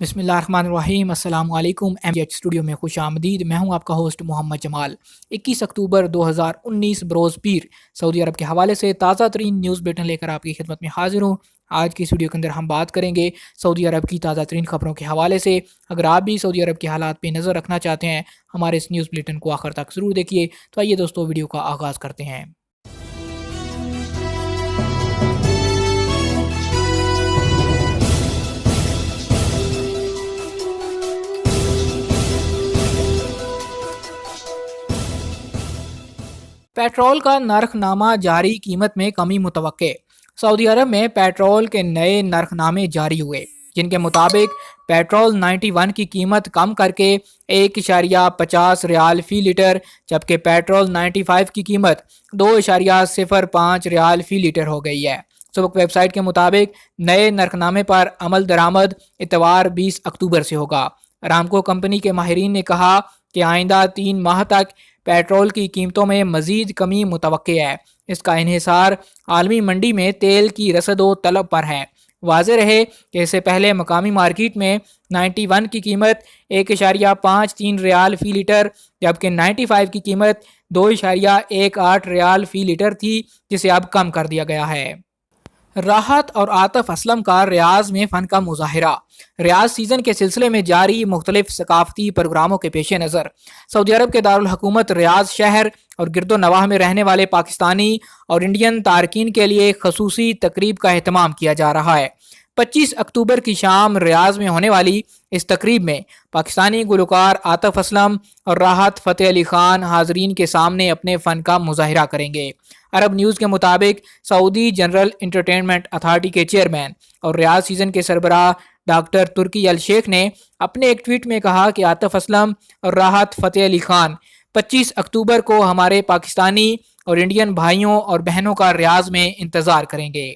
بسم اللہ الرحمن الرحیم۔ السلام علیکم۔ MGH اسٹوڈیو میں خوش آمدید۔ میں ہوں آپ کا ہوسٹ محمد جمال۔ 21 اکتوبر 2019 بروز پیر سعودی عرب کے حوالے سے تازہ ترین نیوز بلیٹن لے کر آپ کی خدمت میں حاضر ہوں۔ آج کی اس ویڈیو کے اندر ہم بات کریں گے سعودی عرب کی تازہ ترین خبروں کے حوالے سے۔ اگر آپ بھی سعودی عرب کے حالات پہ نظر رکھنا چاہتے ہیں ہمارے اس نیوز بلیٹن کو آخر تک ضرور دیکھیے۔ تو آئیے دوستو ویڈیو کا آغاز کرتے ہیں۔ پیٹرول کا نرخ نامہ جاری، قیمت میں کمی متوقع۔ سعودی عرب میں پیٹرول کے نئے نرخ نامے جاری ہوئے جن کے مطابق پیٹرول 91 کی قیمت کم کر کے 1.50 ریال فی لیٹر، جبکہ پیٹرول 95 کی قیمت 2.05 ریال فی لیٹر ہو گئی ہے۔ سبق ویب سائٹ کے مطابق نئے نرخ نامے پر عمل درآمد اتوار 20 اکتوبر سے ہوگا۔ ارامکو کمپنی کے ماہرین نے کہا کہ آئندہ 3 ماہ تک پیٹرول کی قیمتوں میں مزید کمی متوقع ہے۔ اس کا انحصار عالمی منڈی میں تیل کی رسد و طلب پر ہے۔ واضح رہے کہ اس سے پہلے مقامی مارکیٹ میں 91 کی قیمت 1.53 ریال فی لیٹر جبکہ 95 کی قیمت 2.18 ریال فی لیٹر تھی، جسے اب کم کر دیا گیا ہے۔ راحت اور عاطف اسلم کا ریاض میں فن کا مظاہرہ۔ ریاض سیزن کے سلسلے میں جاری مختلف ثقافتی پروگراموں کے پیش نظر سعودی عرب کے دارالحکومت ریاض شہر اور گرد و نواح میں رہنے والے پاکستانی اور انڈین تارکین کے لیے خصوصی تقریب کا اہتمام کیا جا رہا ہے۔ 25 اکتوبر کی شام ریاض میں ہونے والی اس تقریب میں پاکستانی گلوکار عاطف اسلم اور راحت فتح علی خان حاضرین کے سامنے اپنے فن کا مظاہرہ کریں گے۔ عرب نیوز کے مطابق سعودی جنرل انٹرٹینمنٹ اتھارٹی کے چیئرمین اور ریاض سیزن کے سربراہ ڈاکٹر ترکی الشیخ نے اپنے ایک ٹویٹ میں کہا کہ عاطف اسلم اور راحت فتح علی خان 25 اکتوبر کو ہمارے پاکستانی اور انڈین بھائیوں اور بہنوں کا ریاض میں انتظار کریں گے۔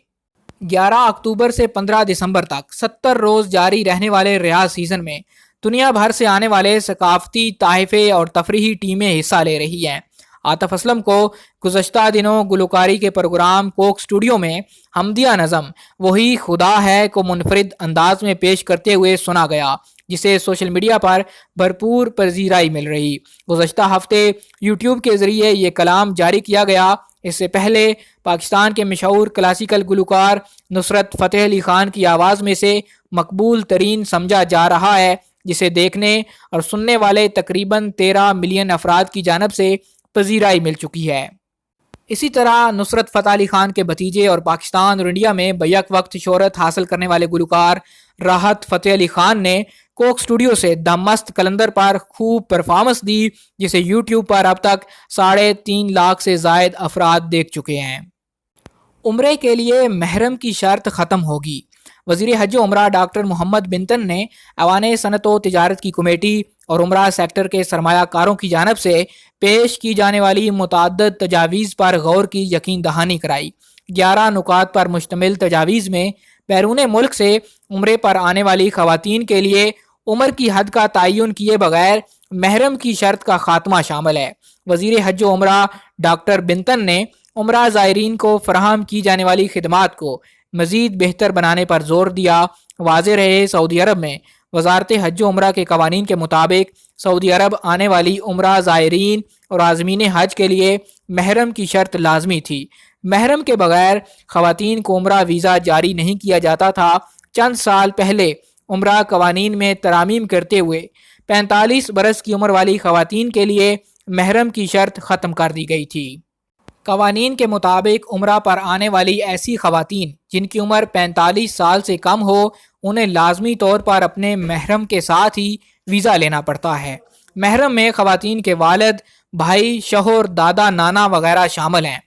11 اکتوبر سے 15 دسمبر تک 70 روز جاری رہنے والے ریاض سیزن میں دنیا بھر سے آنے والے ثقافتی تحائف اور تفریحی ٹیمیں حصہ لے رہی ہیں۔ عاطف اسلم کو گزشتہ دنوں گلوکاری کے پروگرام کوک اسٹوڈیو میں حمدیہ نظم وہی خدا ہے کو منفرد انداز میں پیش کرتے ہوئے سنا گیا، جسے سوشل میڈیا پر بھرپور پذیرائی مل رہی۔ گزشتہ ہفتے یوٹیوب کے ذریعے یہ کلام جاری کیا گیا۔ اس سے پہلے پاکستان کے مشہور کلاسیکل گلوکار نصرت فتح علی خان کی آواز میں سے مقبول ترین سمجھا جا رہا ہے، جسے دیکھنے اور سننے والے تقریباً 13 ملین افراد کی جانب سے پذیرائی مل چکی ہے۔ اسی طرح نصرت فتح علی خان کے بھتیجے اور پاکستان اور انڈیا میں بیک وقت شہرت حاصل کرنے والے گلوکار راحت فتح علی خان نے کوک اسٹوڈیو سے دا مست کلندر پر خوب پرفارمنس دی، جسے یوٹیوب پر اب تک 3.5 لاکھ سے زائد افراد دیکھ چکے ہیں۔ عمرے کے لیے محرم کی شرط ختم ہوگی۔ وزیر حج و عمرہ ڈاکٹر محمد بنتن نے ایوان صنعت و تجارت کی کمیٹی اور عمرہ سیکٹر کے سرمایہ کاروں کی جانب سے پیش کی جانے والی متعدد تجاویز پر غور کی یقین دہانی کرائی۔ 11 نکات پر مشتمل تجاویز میں بیرون ملک سے عمرے پر آنے والی خواتین کے لیے عمر کی حد کا تعین کیے بغیر محرم کی شرط کا خاتمہ شامل ہے۔ وزیر حج و عمرہ ڈاکٹر بنتن نے عمرہ زائرین کو فراہم کی جانے والی خدمات کو مزید بہتر بنانے پر زور دیا۔ واضح رہے سعودی عرب میں وزارت حج و عمرہ کے قوانین کے مطابق سعودی عرب آنے والی عمرہ زائرین اور عازمین حج کے لیے محرم کی شرط لازمی تھی۔ محرم کے بغیر خواتین کو عمرہ ویزا جاری نہیں کیا جاتا تھا۔ چند سال پہلے عمرہ قوانین میں ترامیم کرتے ہوئے 45 برس کی عمر والی خواتین کے لیے محرم کی شرط ختم کر دی گئی تھی۔ قوانین کے مطابق عمرہ پر آنے والی ایسی خواتین جن کی عمر 45 سال سے کم ہو انہیں لازمی طور پر اپنے محرم کے ساتھ ہی ویزا لینا پڑتا ہے۔ محرم میں خواتین کے والد، بھائی، شوہر، دادا، نانا وغیرہ شامل ہیں۔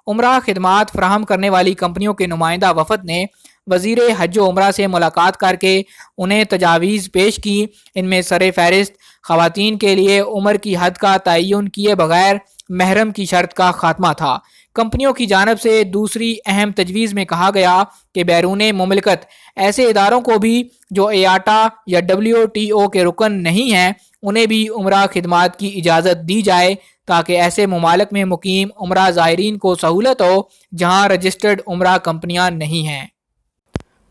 عمرہ خدمات فراہم کرنے والی کمپنیوں کے نمائندہ وفد نے وزیر حج و عمرہ سے ملاقات کر کے انہیں تجاویز پیش کی۔ ان میں سر فہرست خواتین کے لیے عمر کی حد کا تعین کیے بغیر محرم کی شرط کا خاتمہ تھا۔ کمپنیوں کی جانب سے دوسری اہم تجویز میں کہا گیا کہ بیرون مملکت ایسے اداروں کو بھی جو ایاٹا یا WTO کے رکن نہیں ہیں انہیں بھی عمرہ خدمات کی اجازت دی جائے تاکہ ایسے ممالک میں مقیم عمرہ زائرین کو سہولت ہو جہاں رجسٹرڈ عمرہ کمپنیاں نہیں ہیں۔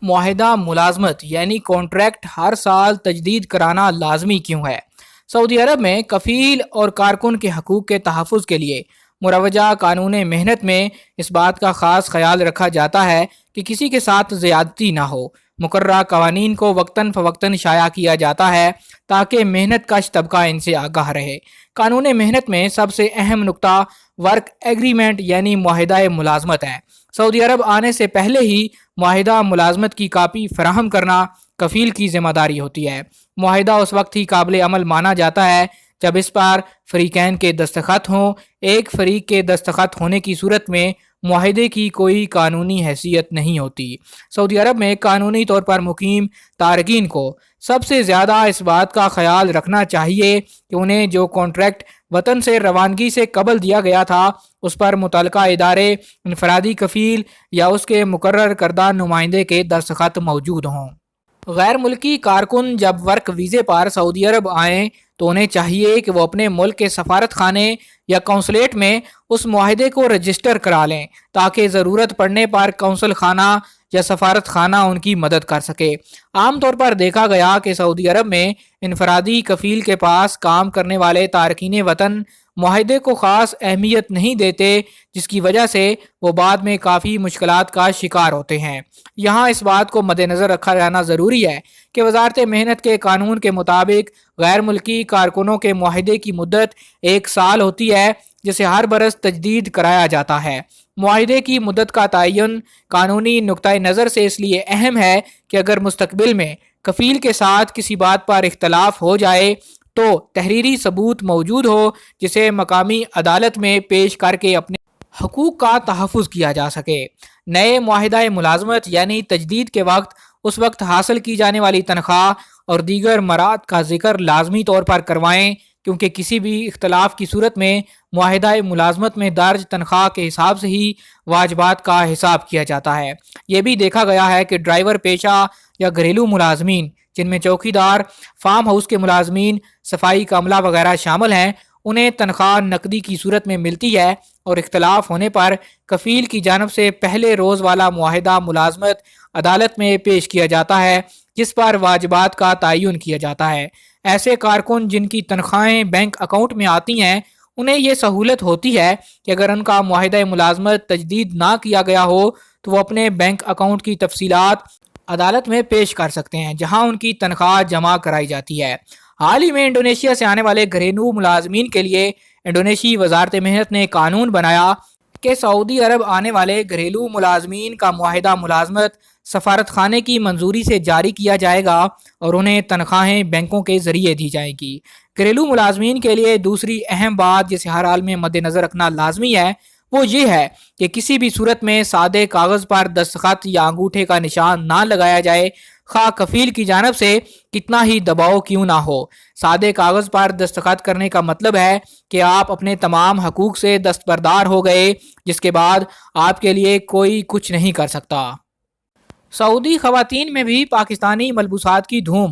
معاہدہ ملازمت یعنی کانٹریکٹ ہر سال تجدید کرانا لازمی کیوں ہے؟ سعودی عرب میں کفیل اور کارکن کے حقوق کے تحفظ کے لیے مروجہ قانون محنت میں اس بات کا خاص خیال رکھا جاتا ہے کہ کسی کے ساتھ زیادتی نہ ہو۔ مقررہ قوانین کو وقتاً فوقتاً شائع کیا جاتا ہے تاکہ محنت کش طبقہ ان سے آگاہ رہے۔ قانون محنت میں سب سے اہم نقطہ ورک ایگریمنٹ یعنی معاہدہ ملازمت ہے۔ سعودی عرب آنے سے پہلے ہی معاہدہ ملازمت کی کاپی فراہم کرنا کفیل کی ذمہ داری ہوتی ہے۔ معاہدہ اس وقت ہی قابل عمل مانا جاتا ہے جب اس پر فریقین کے دستخط ہوں۔ ایک فریق کے دستخط ہونے کی صورت میں معاہدے کی کوئی قانونی حیثیت نہیں ہوتی۔ سعودی عرب میں قانونی طور پر مقیم تارکین کو سب سے زیادہ اس بات کا خیال رکھنا چاہیے کہ انہیں جو کانٹریکٹ وطن سے روانگی سے قبل دیا گیا تھا اس پر متعلقہ ادارے، انفرادی کفیل یا اس کے مقرر کردہ نمائندے کے دستخط موجود ہوں۔ غیر ملکی کارکن جب ورک ویزے پر سعودی عرب آئیں تو انہیں چاہیے کہ وہ اپنے ملک کے سفارت خانے یا قونصلیٹ میں اس معاہدے کو رجسٹر کرا لیں تاکہ ضرورت پڑنے پر قونصل خانہ یا سفارت خانہ ان کی مدد کر سکے۔ عام طور پر دیکھا گیا کہ سعودی عرب میں انفرادی کفیل کے پاس کام کرنے والے تارکین وطن معاہدے کو خاص اہمیت نہیں دیتے، جس کی وجہ سے وہ بعد میں کافی مشکلات کا شکار ہوتے ہیں۔ یہاں اس بات کو مد نظر رکھا جانا ضروری ہے کہ وزارت محنت کے قانون کے مطابق غیر ملکی کارکنوں کے معاہدے کی مدت 1 سال ہوتی ہے جسے ہر برس تجدید کرایا جاتا ہے۔ معاہدے کی مدت کا تعین قانونی نقطہ نظر سے اس لیے اہم ہے کہ اگر مستقبل میں کفیل کے ساتھ کسی بات پر اختلاف ہو جائے تو تحریری ثبوت موجود ہو جسے مقامی عدالت میں پیش کر کے اپنے حقوق کا تحفظ کیا جا سکے۔ نئے معاہدہ ملازمت یعنی تجدید کے وقت اس وقت حاصل کی جانے والی تنخواہ اور دیگر مراد کا ذکر لازمی طور پر کروائیں، کیونکہ کسی بھی اختلاف کی صورت میں معاہدہ ملازمت میں درج تنخواہ کے حساب سے ہی واجبات کا حساب کیا جاتا ہے۔ یہ بھی دیکھا گیا ہے کہ ڈرائیور پیشہ یا گھریلو ملازمین جن میں چوکیدار، فارم ہاؤس کے ملازمین، صفائی کا عملہ وغیرہ شامل ہیں، انہیں تنخواہ نقدی کی صورت میں ملتی ہے اور اختلاف ہونے پر کفیل کی جانب سے پہلے روز والا معاہدہ ملازمت عدالت میں پیش کیا جاتا ہے جس پر واجبات کا تعین کیا جاتا ہے۔ ایسے کارکن جن کی تنخواہیں بینک اکاؤنٹ میں آتی ہیں انہیں یہ سہولت ہوتی ہے کہ اگر ان کا معاہدہ ملازمت تجدید نہ کیا گیا ہو تو وہ اپنے بینک اکاؤنٹ کی تفصیلات عدالت میں پیش کر سکتے ہیں جہاں ان کی تنخواہ جمع کرائی جاتی ہے۔ حال ہی میں انڈونیشیا سے آنے والے گھریلو ملازمین کے لیے انڈونیشی وزارت محنت نے قانون بنایا کہ سعودی عرب آنے والے گھریلو ملازمین کا معاہدہ ملازمت سفارت خانے کی منظوری سے جاری کیا جائے گا اور انہیں تنخواہیں بینکوں کے ذریعے دی جائیں گی۔ گھریلو ملازمین کے لیے دوسری اہم بات جسے ہر حال میں مد نظر رکھنا لازمی ہے وہ یہ ہے کہ کسی بھی صورت میں سادے کاغذ پر دستخط یا انگوٹھے کا نشان نہ لگایا جائے، خواہ کفیل کی جانب سے کتنا ہی دباؤ کیوں نہ ہو۔ سادے کاغذ پر دستخط کرنے کا مطلب ہے کہ آپ اپنے تمام حقوق سے دستبردار ہو گئے، جس کے بعد آپ کے لیے کوئی کچھ نہیں کر سکتا۔ سعودی خواتین میں بھی پاکستانی ملبوسات کی دھوم۔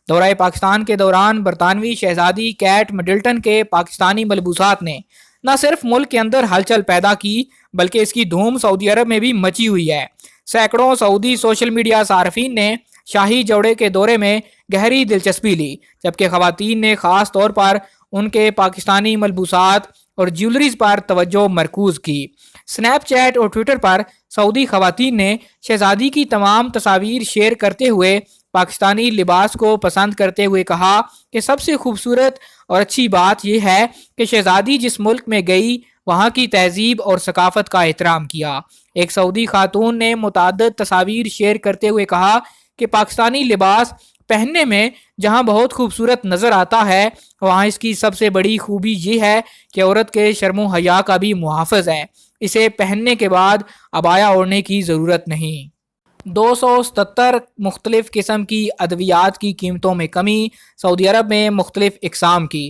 دورہ پاکستان کے دوران برطانوی شہزادی کیٹ مڈلٹن کے پاکستانی ملبوسات نے نہ صرف ملک کے اندر ہلچل پیدا کی بلکہ اس کی دھوم سعودی عرب میں بھی مچی ہوئی ہے۔ سینکڑوں سعودی سوشل میڈیا صارفین نے شاہی جوڑے کے دورے میں گہری دلچسپی لی، جبکہ خواتین نے خاص طور پر ان کے پاکستانی ملبوسات اور جیولریز پر توجہ مرکوز کی۔ سنیپ چیٹ اور ٹویٹر پر سعودی خواتین نے شہزادی کی تمام تصاویر شیئر کرتے ہوئے پاکستانی لباس کو پسند کرتے ہوئے کہا کہ سب سے خوبصورت اور اچھی بات یہ ہے کہ شہزادی جس ملک میں گئی وہاں کی تہذیب اور ثقافت کا احترام کیا۔ ایک سعودی خاتون نے متعدد تصاویر شیئر کرتے ہوئے کہا کہ پاکستانی لباس پہننے میں جہاں بہت خوبصورت نظر آتا ہے وہاں اس کی سب سے بڑی خوبی یہ ہے کہ عورت کے شرم و حیا کا بھی محافظ ہے، اسے پہننے کے بعد عبایا اوڑھنے کی ضرورت نہیں۔ 277 مختلف قسم کی ادویات کی قیمتوں میں کمی۔ سعودی عرب میں مختلف اقسام کی